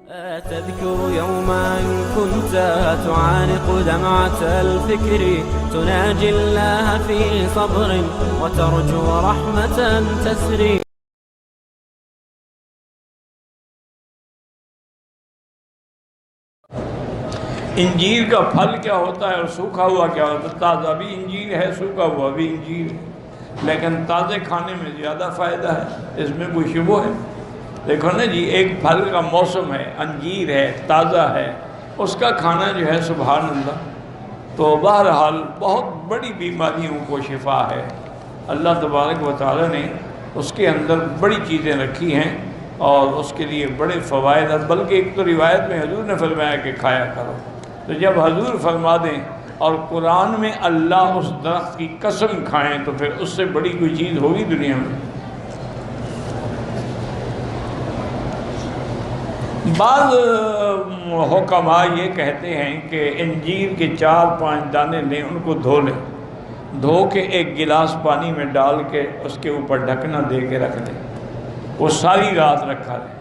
تذكر يوما كنت تعانق دمعة الفكر تناجي الله في صبر وترجو رحمة تسري. انجیر کا پھل کیا ہوتا ہے اور سوکھا ہوا کیا ہوتا ہے؟ تازہ بھی انجیر ہے، سوکھا ہوا بھی انجیر ہے، لیکن تازے کھانے میں زیادہ فائدہ ہے، اس میں کوئی شبہ ہے؟ دیکھو نا جی، ایک پھل کا موسم ہے، انجیر ہے، تازہ ہے، اس کا کھانا جو ہے سبحان اللہ، تو بہرحال بہت بڑی بیماریوں کو شفا ہے۔ اللہ تبارک و تعالی نے اس کے اندر بڑی چیزیں رکھی ہیں اور اس کے لیے بڑے فوائد ہیں، بلکہ ایک تو روایت میں حضور نے فرمایا کہ کھایا کرو، تو جب حضور فرما دیں اور قرآن میں اللہ اس درخت کی قسم کھائیں تو پھر اس سے بڑی کوئی چیز ہوگی دنیا میں؟ بعض حکماء یہ کہتے ہیں کہ انجیر کے 4-5 دانے لیں، ان کو دھو لیں، دھو کے ایک گلاس پانی میں ڈال کے اس کے اوپر ڈھکنا دے کے رکھ دیں، وہ ساری رات رکھا رہے،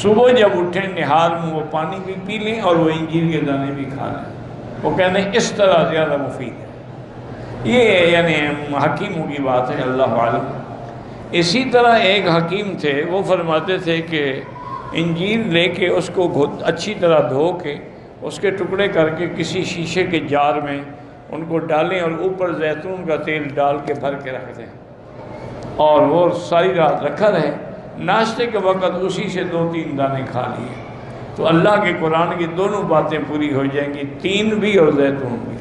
صبح جب اٹھیں نہار میں وہ پانی بھی پی لیں اور وہ انجیر کے دانے بھی کھا لیں۔ وہ کہتے ہیں اس طرح زیادہ مفید ہے۔ یہ یعنی حکیموں کی بات ہے، اللہ عالم۔ اسی طرح ایک حکیم تھے، وہ فرماتے تھے کہ انجیر لے کے اس کو اچھی طرح دھو کے اس کے ٹکڑے کر کے کسی شیشے کے جار میں ان کو ڈالیں اور اوپر زیتون کا تیل ڈال کے بھر کے رکھ دیں، اور وہ ساری رات رکھا رہے، ناشتے کے وقت اسی سے 2-3 دانے کھا لیے، تو اللہ کے قرآن کی دونوں باتیں پوری ہو جائیں گی، تین بھی اور زیتون بھی۔